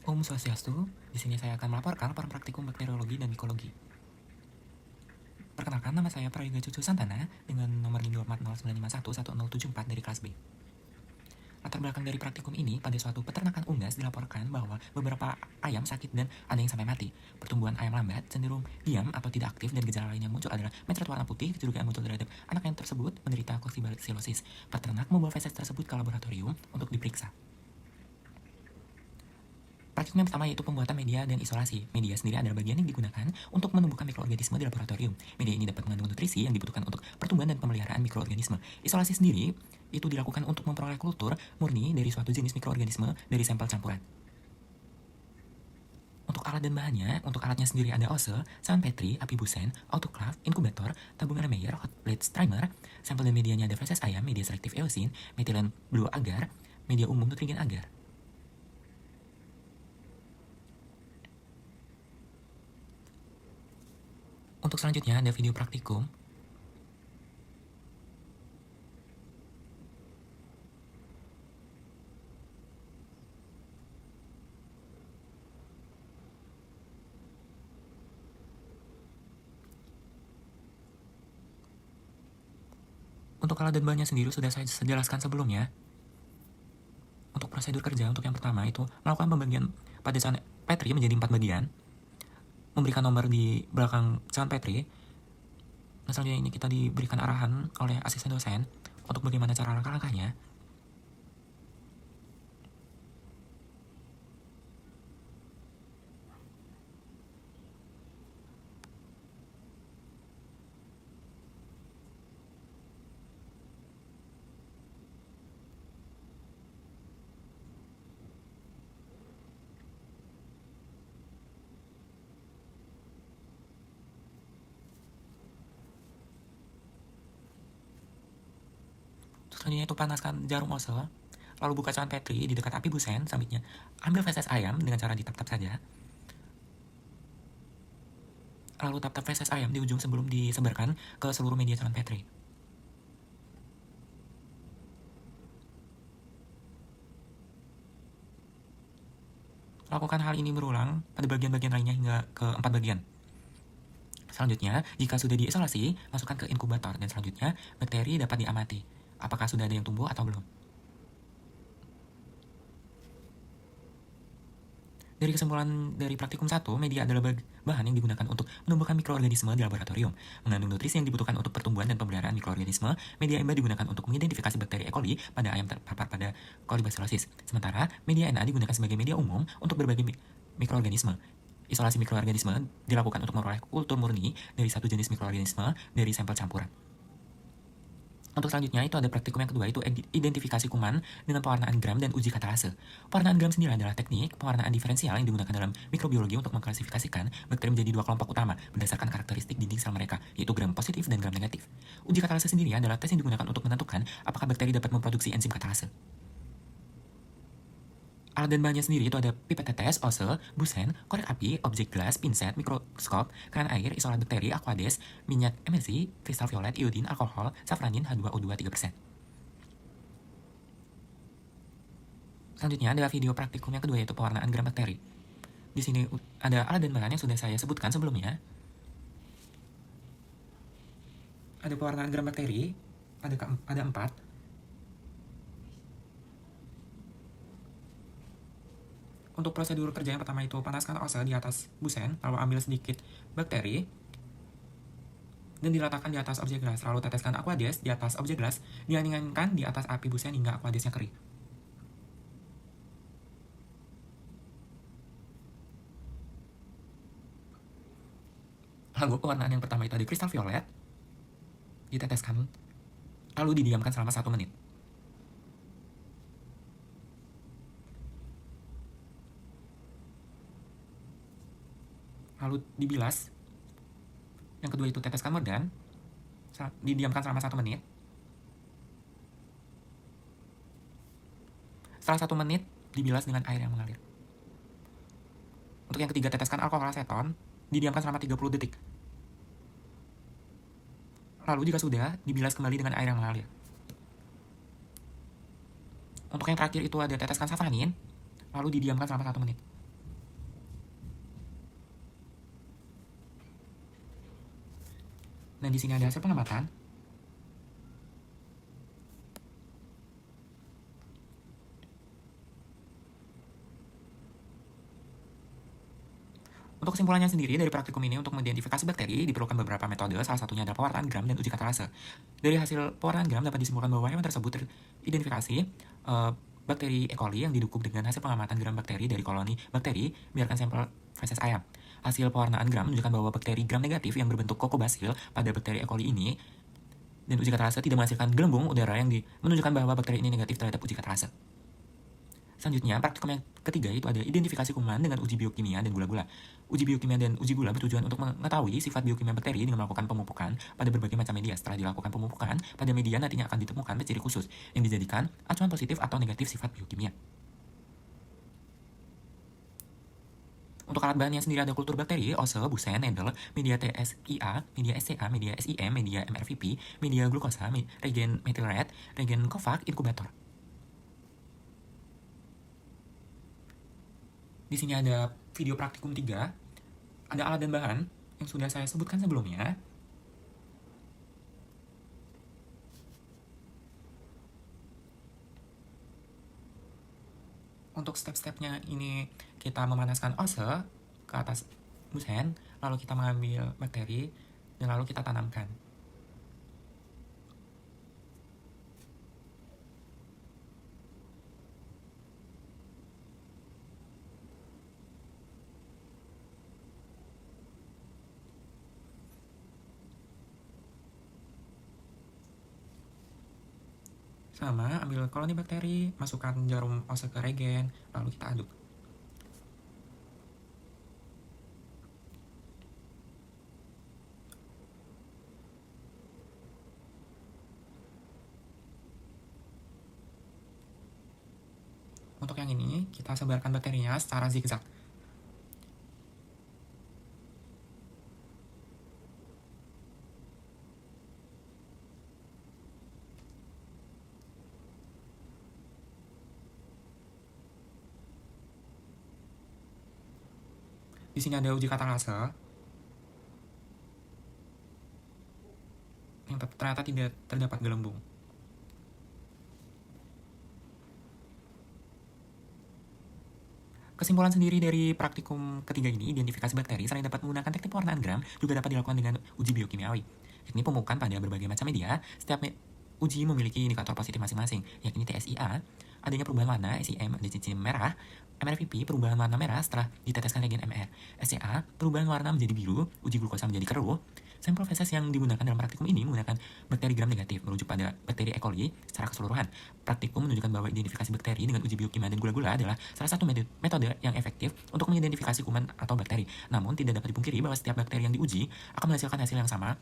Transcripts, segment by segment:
Om Swastiastu, di sini saya akan melaporkan laporan praktikum bakteriologi dan mikologi. Perkenalkan, nama saya Prayoga Cucu Santana dengan nomor NIM 24095110774 dari kelas B. Latar belakang dari praktikum ini, pada suatu peternakan unggas dilaporkan bahwa beberapa ayam sakit dan ada yang sampai mati. Pertumbuhan ayam lambat, cenderung diam atau tidak aktif, dan gejala lain yang muncul adalah mencret warna putih, kecurigaan muncul terhadap anak yang tersebut menderita koksidiosis. Peternak membawa feses tersebut ke laboratorium untuk diperiksa. Praktikum yang pertama yaitu pembuatan media dan isolasi. Media sendiri adalah bagian yang digunakan untuk menumbuhkan mikroorganisme di laboratorium. Media ini dapat mengandung nutrisi yang dibutuhkan untuk pertumbuhan dan pemeliharaan mikroorganisme. Isolasi sendiri itu dilakukan untuk memperoleh kultur murni dari suatu jenis mikroorganisme dari sampel campuran. Untuk alat dan bahannya, untuk alatnya sendiri ada OSE, saran Petri, api busen, autoclave, inkubator, tabung Meyer, hot plate streamer. Sampel dan medianya ada feses ayam, media selektif eosin, metilen blue agar, media umum nutrien agar. Untuk selanjutnya ada video praktikum. Untuk alat dan bahannya sendiri sudah saya jelaskan sebelumnya. Untuk prosedur kerja, untuk yang pertama itu melakukan pembagian pada saran Petri menjadi 4 bagian. Memberikan nomor di belakang saran Petri. Nah, selanjutnya ini kita diberikan arahan oleh asisten dosen untuk bagaimana cara langkah-langkahnya. Selanjutnya itu panaskan jarum OSE, lalu buka saran Petri di dekat api busen. Selanjutnya ambil feses ayam dengan cara ditap-tap saja. Lalu tap-tap feses ayam di ujung sebelum disebarkan ke seluruh media saran Petri. Lakukan hal ini berulang pada bagian-bagian lainnya hingga ke 4 bagian. Selanjutnya, jika sudah diisolasi, masukkan ke inkubator dan selanjutnya bakteri dapat diamati. Apakah sudah ada yang tumbuh atau belum? Dari kesimpulan dari praktikum 1, media adalah bahan yang digunakan untuk menumbuhkan mikroorganisme di laboratorium. Mengandung nutrisi yang dibutuhkan untuk pertumbuhan dan pemeliharaan mikroorganisme, media EMBA digunakan untuk mengidentifikasi bakteri E. coli pada ayam terpapar pada kolibasilosis. Sementara media NA digunakan sebagai media umum untuk berbagai mikroorganisme. Isolasi mikroorganisme dilakukan untuk memperoleh kultur murni dari satu jenis mikroorganisme dari sampel campuran. Untuk selanjutnya itu ada praktikum yang kedua, itu identifikasi kuman dengan pewarnaan gram dan uji katalase. Pewarnaan gram sendiri adalah teknik pewarnaan diferensial yang digunakan dalam mikrobiologi untuk mengklasifikasikan bakteri menjadi 2 kelompok utama berdasarkan karakteristik dinding sel mereka, yaitu gram positif dan gram negatif. Uji katalase sendiri adalah tes yang digunakan untuk menentukan apakah bakteri dapat memproduksi enzim katalase. Alat dan bahannya sendiri itu ada pipet tetes, OSE, busen, korek api, objek gelas, pinset, mikroskop, keran air, isolat bakteri, aquades, minyak emersi, kristal violet, iodin, alkohol, safranin, H2O2 3%. Selanjutnya ada video praktikum yang kedua yaitu pewarnaan gram bakteri. Di sini ada alat dan bahan yang sudah saya sebutkan sebelumnya. Ada pewarnaan gram bakteri, ada 4. Untuk prosedur kerja yang pertama itu panaskan OSE di atas busen, lalu ambil sedikit bakteri dan diletakkan di atas objek gelas, lalu teteskan aquades di atas objek gelas, dianginkan di atas api busen hingga aquadesnya kering. Lalu pewarnaan yang pertama itu ada kristal violet, diteteskan, lalu didiamkan selama 1 menit. Lalu dibilas. Yang kedua itu teteskan merdan, didiamkan selama 1 menit. Setelah 1 menit, dibilas dengan air yang mengalir. Untuk yang ketiga, teteskan alkohol aseton, didiamkan selama 30 detik. Lalu jika sudah, dibilas kembali dengan air yang mengalir. Untuk yang terakhir itu ada teteskan safranin, lalu didiamkan selama 1 menit. Nah, di sini ada hasil pengamatan. Untuk kesimpulannya sendiri dari praktikum ini untuk mengidentifikasi bakteri diperlukan beberapa metode, salah satunya adalah pewarnaan gram dan uji katalase. Dari hasil pewarnaan gram dapat disimpulkan bahwa hewan tersebut teridentifikasi bakteri E. coli yang didukung dengan hasil pengamatan gram bakteri dari koloni bakteri biarkan sampel feses ayam. Hasil pewarnaan gram menunjukkan bahwa bakteri gram negatif yang berbentuk kokobasil pada bakteri E. coli ini dan uji katalase tidak menghasilkan gelembung udara yang menunjukkan bahwa bakteri ini negatif terhadap uji katalase. Selanjutnya, praktikum yang ketiga itu ada identifikasi kuman dengan uji biokimia dan gula-gula. Uji biokimia dan uji gula bertujuan untuk mengetahui sifat biokimia bakteri dengan melakukan pemupukan pada berbagai macam media. Setelah dilakukan pemupukan, pada media nantinya akan ditemukan ciri khusus yang dijadikan acuan positif atau negatif sifat biokimia. Untuk alat bahannya sendiri ada kultur bakteri, ose, busen, needle, media TSIA, media SCA, media SIM, media MRVP, media glukosa, regen methyl red, regen Kovac, inkubator. Di sini ada video praktikum 3, ada alat dan bahan yang sudah saya sebutkan sebelumnya. Untuk step-stepnya ini kita memanaskan ose ke atas busen, lalu kita mengambil bakteri, dan lalu kita tanamkan. Sama, ambil koloni bakteri, masukkan jarum ose ke regen, lalu kita aduk. Untuk yang ini, kita sebarkan bakterinya secara zigzag. Di sini ada uji katalase yang ternyata tidak terdapat gelembung. Kesimpulan sendiri dari praktikum ketiga ini, identifikasi bakteri selain dapat menggunakan teknik pewarnaan gram, juga dapat dilakukan dengan uji biokimiawi. Yakni pemupukan pada berbagai macam media, setiap uji memiliki indikator positif masing-masing, yakni TSIA, adanya perubahan warna, SIM, ada cincin merah, MRVP, perubahan warna merah setelah diteteskan regen MR, SCA, perubahan warna menjadi biru, uji glukosa menjadi keruh. Sampel feses yang digunakan dalam praktikum ini menggunakan bakteri gram negatif, merujuk pada bakteri E. coli secara keseluruhan. Praktikum menunjukkan bahwa identifikasi bakteri dengan uji biokimia dan gula-gula adalah salah satu metode yang efektif untuk mengidentifikasi kuman atau bakteri. Namun, tidak dapat dipungkiri bahwa setiap bakteri yang diuji akan menghasilkan hasil yang sama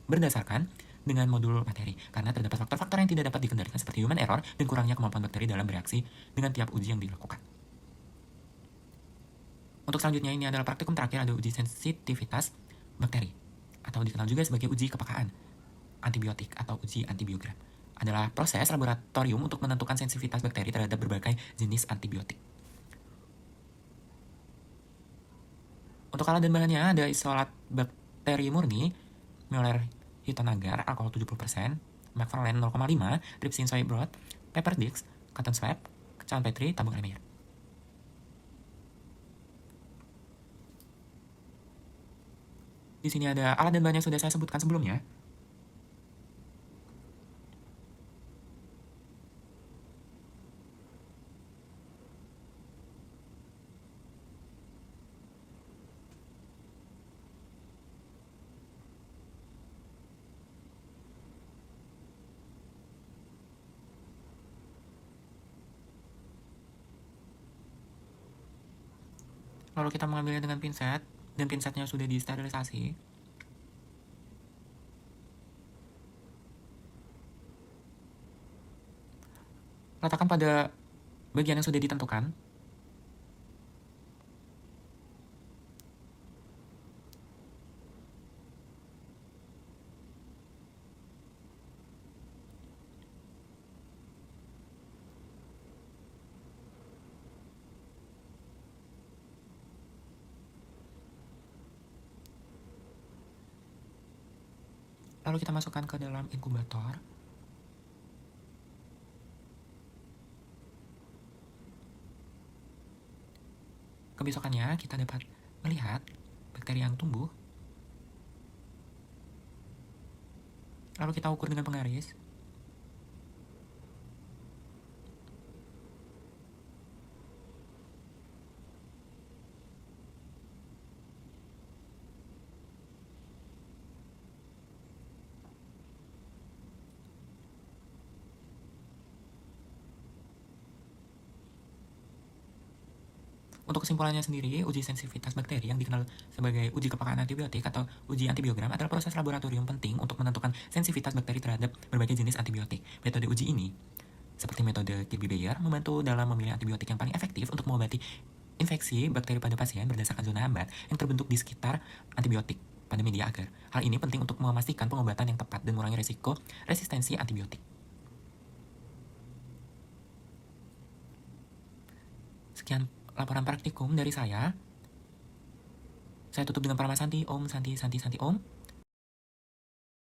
berdasarkan dengan modul materi, karena terdapat faktor-faktor yang tidak dapat dikendalikan seperti human error dan kurangnya kemampuan bakteri dalam bereaksi dengan tiap uji yang dilakukan. Untuk selanjutnya ini adalah praktikum terakhir, ada uji sensitivitas bakteri, atau dikenal juga sebagai uji kepekaan antibiotik atau uji antibiogram. Adalah proses laboratorium untuk menentukan sensitivitas bakteri terhadap berbagai jenis antibiotik. Untuk alat dan bahannya ada isolat bakteri murni, Mueller Houghton agar, alkohol 70%, McFarlane 0,5, Trypsin soy broth, pepper dix, cotton swab, kecawan petri, tabung Erlenmeyer. Di sini ada alat dan bahan yang sudah saya sebutkan sebelumnya. Lalu kita mengambilnya dengan pinset, dan pinsetnya sudah disterilisasi. Letakkan pada bagian yang sudah ditentukan. Lalu kita masukkan ke dalam inkubator. Kebesokannya kita dapat melihat bakteri yang tumbuh. Lalu kita ukur dengan penggaris. Untuk kesimpulannya sendiri, uji sensitivitas bakteri yang dikenal sebagai uji kepekaan antibiotik atau uji antibiogram adalah proses laboratorium penting untuk menentukan sensitivitas bakteri terhadap berbagai jenis antibiotik. Metode uji ini, seperti metode Kirby-Bayer, membantu dalam memilih antibiotik yang paling efektif untuk mengobati infeksi bakteri pada pasien berdasarkan zona hambat yang terbentuk di sekitar antibiotik pada media agar. Hal ini penting untuk memastikan pengobatan yang tepat dan mengurangi risiko resistensi antibiotik. Sekian laporan praktikum dari saya. Saya tutup dengan Parama Santi, Om Santi Santi Santi Om.